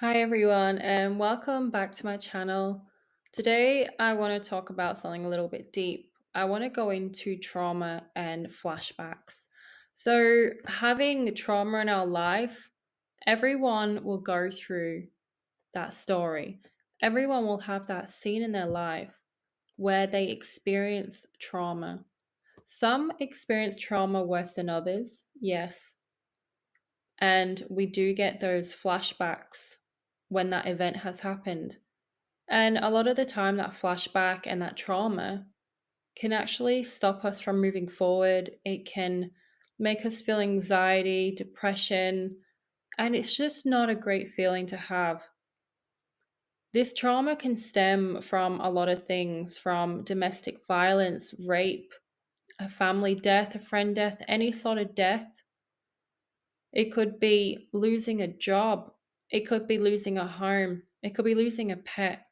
Hi everyone, and welcome back to my channel. Today I want to talk about something a little bit deep. I want to go into trauma and flashbacks. So, having trauma in our life, everyone will go through that story. Everyone will have that scene in their life where they experience trauma. Some experience trauma worse than others, yes, and we do get those flashbacks when that event has happened. And a lot of the time, that flashback and that trauma can actually stop us from moving forward. It can make us feel anxiety, depression, and it's just not a great feeling to have. This trauma can stem from a lot of things, from domestic violence, rape, a family death, a friend death, any sort of death. It could be losing a job. It could be losing a home. It could be losing a pet.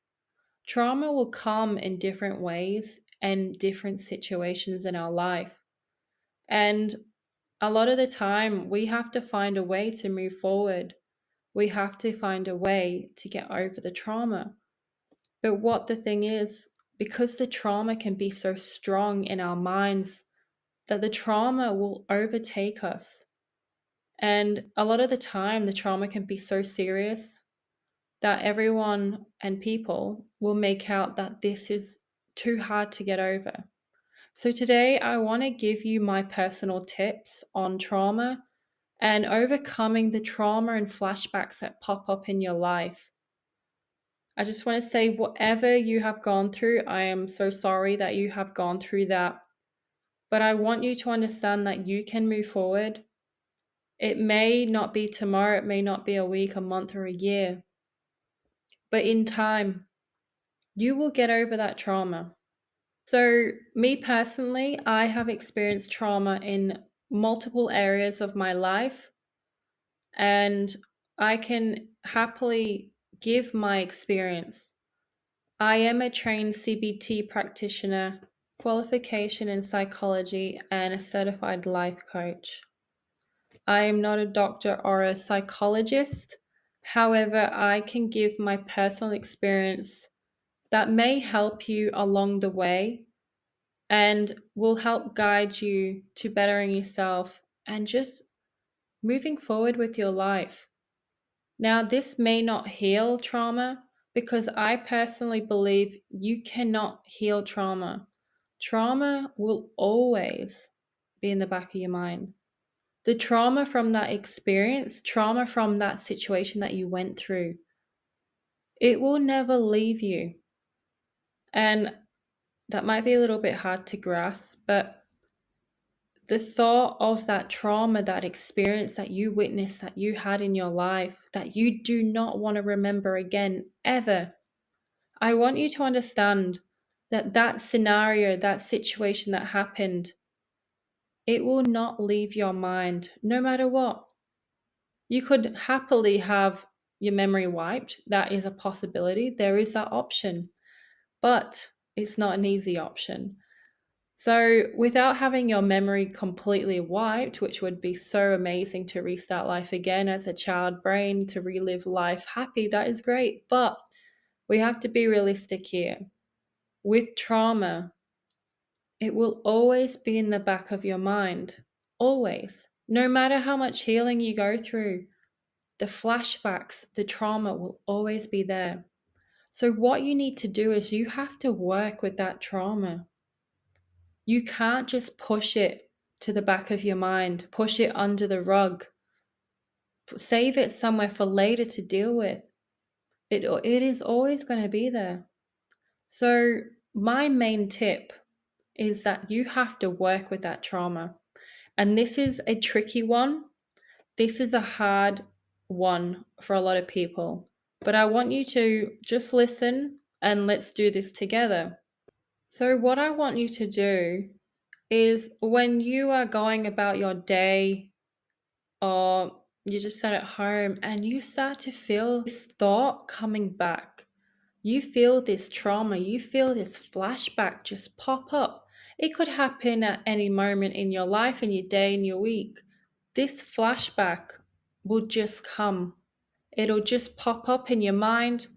Trauma will come in different ways and different situations in our life. And a lot of the time, we have to find a way to move forward. We have to find a way to get over the trauma. But what the thing is, because the trauma can be so strong in our minds, that the trauma will overtake us. And a lot of the time, the trauma can be so serious that everyone and people will make out that this is too hard to get over. So, today I want to give you my personal tips on trauma and overcoming the trauma and flashbacks that pop up in your life. I just want to say, whatever you have gone through, I am so sorry that you have gone through that. But I want you to understand that you can move forward. It may not be tomorrow, it may not be a week, a month, or a year, but in time, you will get over that trauma. So, me personally, I have experienced trauma in multiple areas of my life, and I can happily give my experience. I am a trained CBT practitioner, qualification in psychology, and a certified life coach. I am not a doctor or a psychologist. However, I can give my personal experience that may help you along the way and will help guide you to bettering yourself and just moving forward with your life. Now, this may not heal trauma because I personally believe you cannot heal trauma. Trauma will always be in the back of your mind. The trauma from that experience, trauma from that situation that you went through, it will never leave you. And that might be a little bit hard to grasp, but the thought of that trauma, that experience that you witnessed, that you had in your life, that you do not want to remember again, ever. I want you to understand that that scenario, that situation that happened, it will not leave your mind, no matter what. You could happily have your memory wiped. That is a possibility. There is that option, but it's not an easy option. So, without having your memory completely wiped, which would be so amazing to restart life again as a child brain, to relive life happy, that is great. But we have to be realistic here. With trauma, it will always be in the back of your mind. Always. No matter how much healing you go through, the flashbacks, the trauma will always be there. So, what you need to do is you have to work with that trauma. You can't just push it to the back of your mind, push it under the rug, save it somewhere for later to deal with. It is always going to be there. So, my main tip is that you have to work with that trauma. And this is a tricky one. This is a hard one for a lot of people. But I want you to just listen and let's do this together. So, what I want you to do is when you are going about your day or you just sat at home and you start to feel this thought coming back, you feel this trauma, you feel this flashback just pop up. It could happen at any moment in your life, in your day, in your week. This flashback will just come. It'll just pop up in your mind.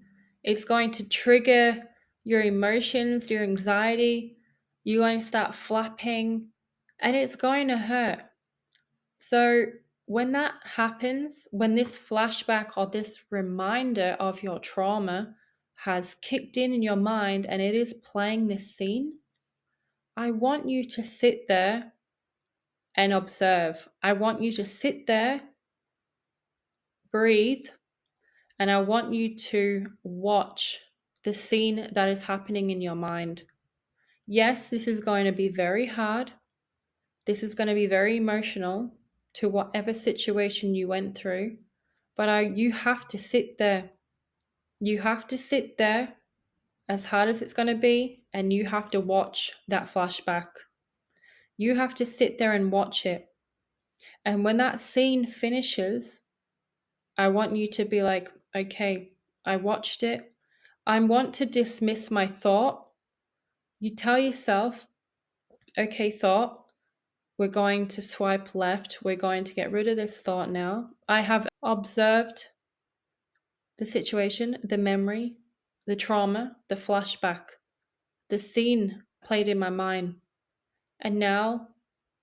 It's going to trigger your emotions, your anxiety. You're going to start flapping, and it's going to hurt. So, when that happens, when this flashback or this reminder of your trauma has kicked in your mind and it is playing this scene, I want you to sit there and observe. I want you to sit there, breathe, and I want you to watch the scene that is happening in your mind. Yes, this is going to be very hard. This is going to be very emotional to whatever situation you went through. But you have to sit there. You have to sit there, as hard as it's going to be, and you have to watch that flashback. You have to sit there and watch it. And when that scene finishes, I want you to be like, okay, I watched it. I want to dismiss my thought. You tell yourself, okay, thought, we're going to swipe left. We're going to get rid of this thought now. I have observed the situation, the memory, the trauma, the flashback, the scene played in my mind. And now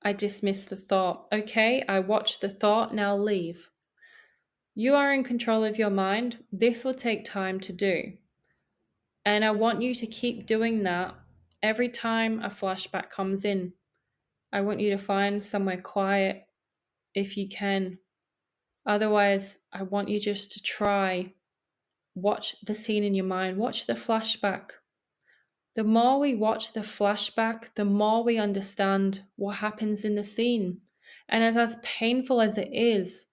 I dismiss the thought. Okay, I watched the thought, now leave. You are in control of your mind. This will take time to do. And I want you to keep doing that every time a flashback comes in. I want you to find somewhere quiet if you can. Otherwise, I want you just to try. Watch the scene in your mind. Watch the flashback. The more we watch the flashback, the more we understand what happens in the scene. And as painful as it is,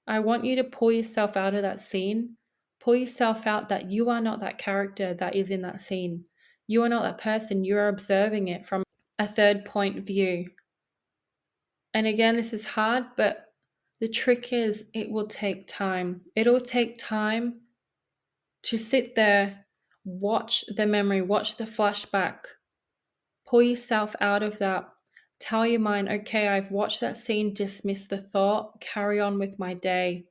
I want you to pull yourself out of that scene. Pull yourself out that you are not that character that is in that scene. You are not that person. You are observing it from a third point view. And again, this is hard, but the trick is it will take time. It'll take time to sit there, watch the memory, watch the flashback, pull yourself out of that. Tell your mind, okay, I've watched that scene, dismiss the thought, carry on with my day.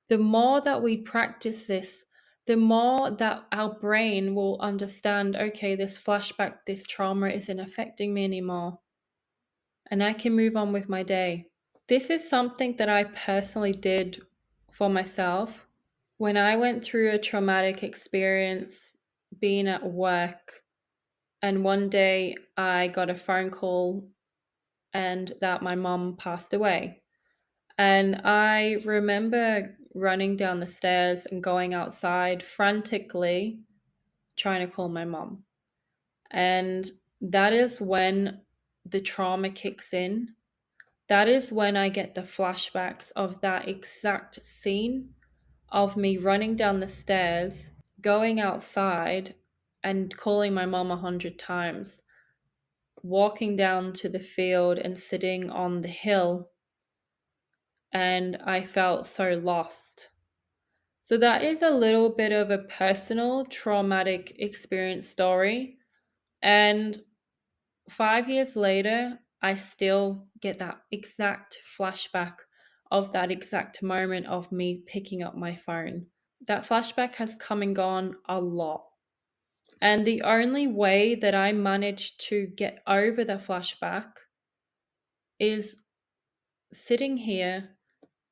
The more that we practice this, the more that our brain will understand, okay, this flashback, this trauma isn't affecting me anymore. And I can move on with my day. This is something that I personally did for myself. When I went through a traumatic experience being at work, and one day I got a phone call and that my mom passed away. And I remember running down the stairs and going outside frantically trying to call my mom. And that is when the trauma kicks in. That is when I get the flashbacks of that exact scene of me running down the stairs, going outside and calling my mom 100 times, walking down to the field and sitting on the hill, and I felt so lost. So that is a little bit of a personal traumatic experience story. And 5 years later, I still get that exact flashback of that exact moment of me picking up my phone. That flashback has come and gone a lot. And the only way that I managed to get over the flashback is sitting here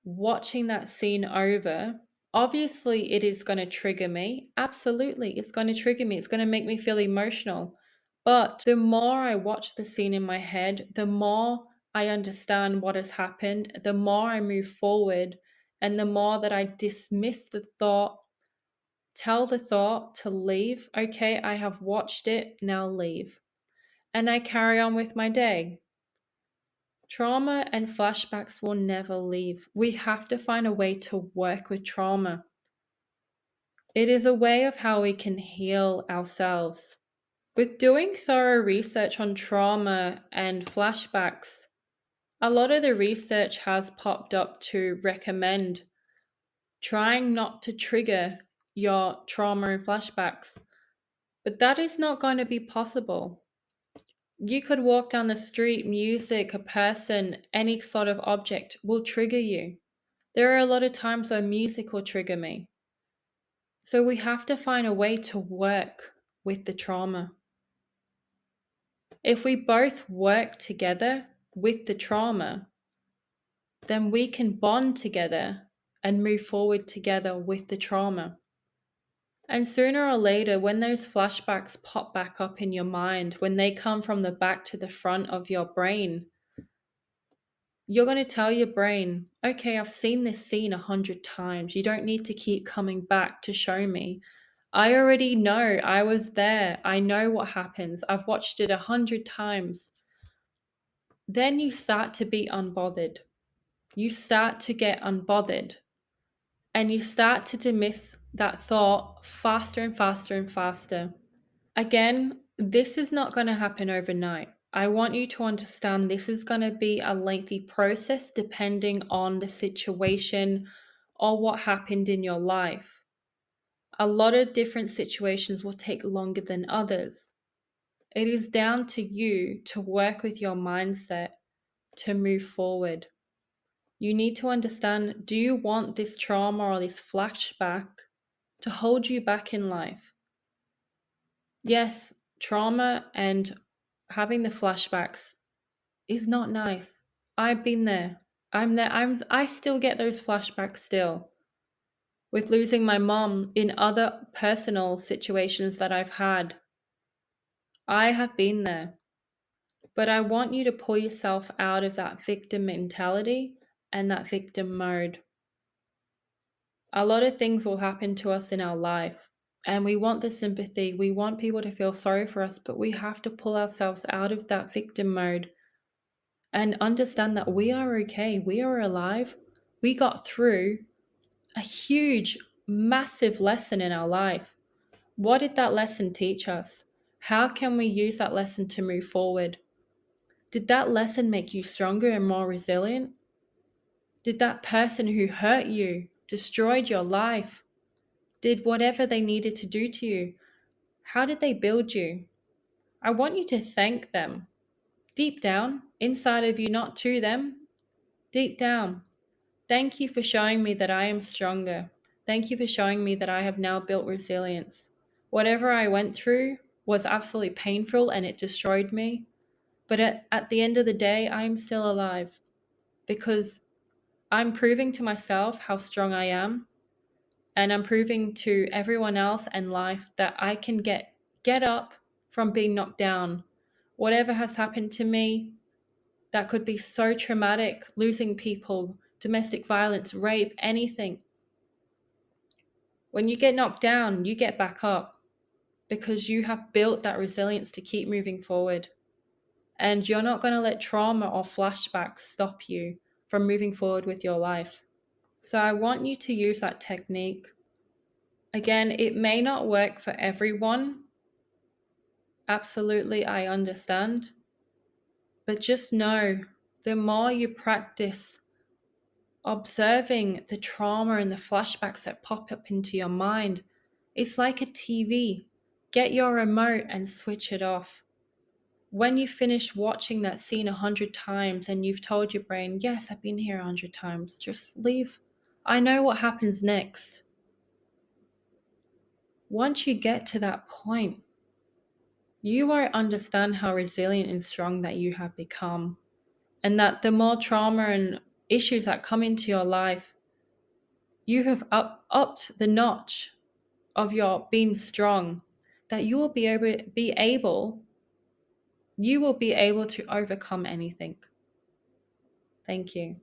watching that scene over. Obviously, it is going to trigger me. Absolutely, it's going to trigger me. It's going to make me feel emotional. But the more I watch the scene in my head, the more I understand what has happened, the more I move forward, and the more that I dismiss the thought, tell the thought to leave. Okay, I have watched it, now leave. And I carry on with my day. Trauma and flashbacks will never leave. We have to find a way to work with trauma. It is a way of how we can heal ourselves. With doing thorough research on trauma and flashbacks, a lot of the research has popped up to recommend trying not to trigger your trauma and flashbacks. But that is not going to be possible. You could walk down the street, music, a person, any sort of object will trigger you. There are a lot of times where music will trigger me. So we have to find a way to work with the trauma. If we both work together with the trauma, then we can bond together and move forward together with the trauma. And sooner or later, when those flashbacks pop back up in your mind, when they come from the back to the front of your brain, you're going to tell your brain, okay, I've seen this scene 100 times. You don't need to keep coming back to show me. I already know. I was there. I know what happens. I've watched it 100 times. Then you start to be unbothered. You start to get unbothered. And you start to dismiss that thought faster and faster and faster. Again, this is not going to happen overnight. I want you to understand this is going to be a lengthy process depending on the situation or what happened in your life. A lot of different situations will take longer than others. It is down to you to work with your mindset to move forward. You need to understand, do you want this trauma or this flashback to hold you back in life? Yes, trauma and having the flashbacks is not nice. I've been there. I'm there. I still get those flashbacks still. With losing my mom in other personal situations that I've had. I have been there. But I want you to pull yourself out of that victim mentality and that victim mode. A lot of things will happen to us in our life, and we want the sympathy. We want people to feel sorry for us, but we have to pull ourselves out of that victim mode and understand that we are okay. We are alive. We got through a huge, massive lesson in our life. What did that lesson teach us? How can we use that lesson to move forward? Did that lesson make you stronger and more resilient? Did that person who hurt you, destroyed your life, did whatever they needed to do to you, how did they build you? I want you to thank them. Deep down, inside of you, not to them, deep down. Thank you for showing me that I am stronger. Thank you for showing me that I have now built resilience. Whatever I went through was absolutely painful and it destroyed me. But at the end of the day, I'm still alive because I'm proving to myself how strong I am. And I'm proving to everyone else in life that I can get up from being knocked down. Whatever has happened to me, that could be so traumatic, losing people, domestic violence, rape, anything. When you get knocked down, you get back up because you have built that resilience to keep moving forward. And you're not going to let trauma or flashbacks stop you from moving forward with your life. So I want you to use that technique. Again, it may not work for everyone. Absolutely, I understand. But just know, the more you practice observing the trauma and the flashbacks that pop up into your mind, it's like a TV. Get your remote and switch it off. When you finish watching that scene 100 times and you've told your brain, yes, I've been here 100 times, just leave. I know what happens next. Once you get to that point, you won't understand how resilient and strong that you have become. And that the more trauma and issues that come into your life, you have upped the notch of your being strong, that you will be able to overcome anything. Thank you.